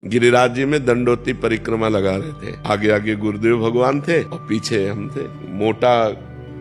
गिरिराज जी में दंडोती परिक्रमा लगा रहे थे। आगे आगे गुरुदेव भगवान थे और पीछे हम थे। मोटा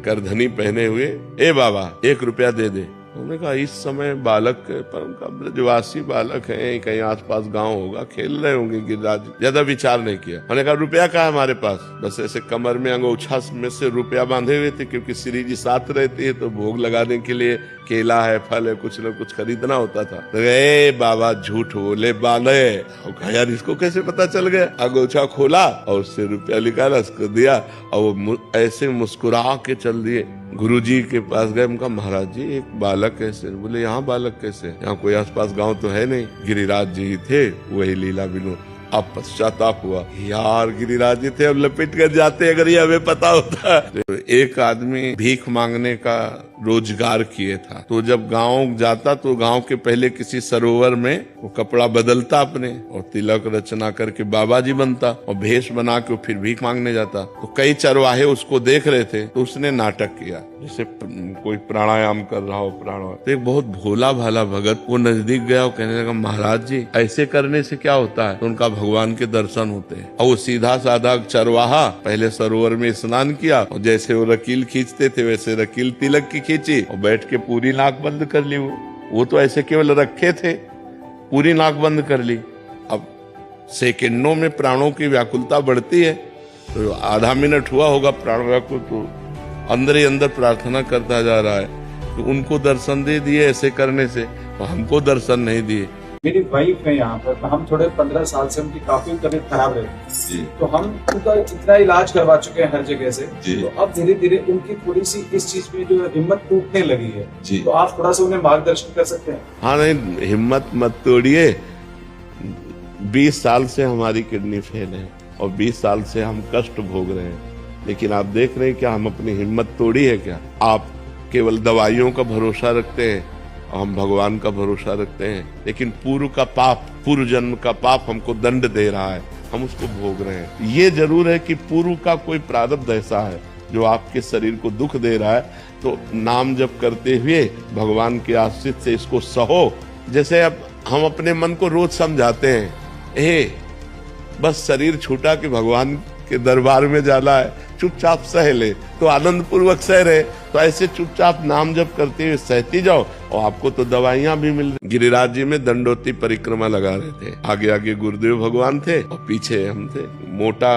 करधनी पहने हुए, ए बाबा 1 रुपया दे दे। उन्होंने कहा इस समय बालक, पर उनका ब्रजवासी बालक है, कहीं आसपास गांव होगा, खेल रहे होंगे गिरिराज। ज्यादा विचार नहीं किया। मैंने कहा रुपया कहाँ है हमारे पास? बस ऐसे कमर में अंगोछा में से रुपया बांधे हुए थे, क्योंकि श्री जी साथ रहती है तो भोग लगाने के लिए केला है, फल है, कुछ न कुछ खरीदना होता था। तो ए बाबा झूठ बोले बाले। कहा यार इसको कैसे पता चल गया? अंगोछा खोला और उससे रुपया निकाला, उसको दिया और वो ऐसे मुस्कुरा के चल दिए। गुरुजी के पास गए, उनका महाराज जी एक बालक कैसे? बोले यहाँ बालक कैसे? यहाँ कोई आसपास गांव तो है नहीं। गिरिराज जी थे, वही लीला विनोद। अब पश्चाताप हुआ, यार गिरिराज जी थे, अब लपेट कर जाते अगर ये हमें पता होता। तो एक आदमी भीख मांगने का रोजगार किए था, तो जब गांव जाता तो गांव के पहले किसी सरोवर में वो कपड़ा बदलता अपने और तिलक रचना करके बाबा जी बनता और भेष बना के फिर भीख मांगने जाता। तो कई चरवाहे उसको देख रहे थे, तो उसने नाटक किया जैसे कोई प्राणायाम कर रहा हो। तो एक बहुत भोला भाला भगत वो नजदीक गया और कहने लगा महाराज जी ऐसे करने से क्या होता है? तो उनका भगवान के दर्शन होते हैं। और वो सीधा साधा चरवाहा पहले सरोवर में स्नान किया और जैसे वो रकील खींचते थे वैसे रकील तिलक की खींची और बैठ के पूरी नाक बंद कर ली। वो तो ऐसे केवल रखे थे, पूरी नाक बंद कर ली। अब सेकंडों में प्राणों की व्याकुलता बढ़ती है, तो आधा मिनट हुआ होगा प्राण व्याकुल, तो अंदर ही अंदर प्रार्थना करता जा रहा है। तो उनको दर्शन दे दिए ऐसे करने से, और हमको दर्शन नहीं दिए। मेरी वाइफ है यहाँ पर, हम थोड़े 15 साल से उनकी काफी तबीयत खराब रही, तो हम उनका इतना इलाज करवा चुके हैं हर जगह से। तो अब धीरे धीरे उनकी थोड़ी सी इस चीज में जो हिम्मत टूटने लगी है, तो आप थोड़ा सा उन्हें मार्गदर्शन कर सकते हैं? हाँ नहीं, हिम्मत मत तोड़िए। 20 साल से हमारी किडनी फेल है और 20 साल से हम कष्ट भोग रहे हैं, लेकिन आप देख रहे हैं क्या हम अपनी हिम्मत तोड़ी है क्या? आप केवल दवाइयों का भरोसा रखते हैं और हम भगवान का भरोसा रखते हैं, लेकिन पूर्व का पाप, पूर्व जन्म का पाप हमको दंड दे रहा है, हम उसको भोग रहे हैं। ये जरूर है कि पूर्व का कोई प्रारब्ध ऐसा है जो आपके शरीर को दुख दे रहा है, तो नाम जप करते हुए भगवान के आश्रित से इसको सहो। जैसे अब हम अपने मन को रोज समझाते हैं, बस शरीर छूटा कि भगवान के दरबार में जाना है, चुपचाप सह ले, तो आनंद पूर्वक सह रहे। तो ऐसे चुपचाप नाम जप करते हुए सहती जाओ और आपको तो दवाइयां भी मिल रही। गिरिराज जी में दंडोती परिक्रमा लगा रहे थे। आगे आगे गुरुदेव भगवान थे और पीछे हम थे। मोटा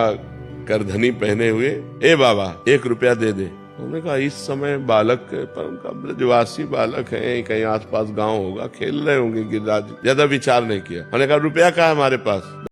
करधनी पहने हुए, ए बाबा 1 रुपया दे दे। उन्होंने कहा इस समय बालक, पर उनका ब्रजवासी बालक है, कहीं आसपास गांव होगा, खेल रहे होंगे गिरिराज। ज्यादा विचार नहीं किया। मैंने कहा रुपया कहाँ है हमारे पास?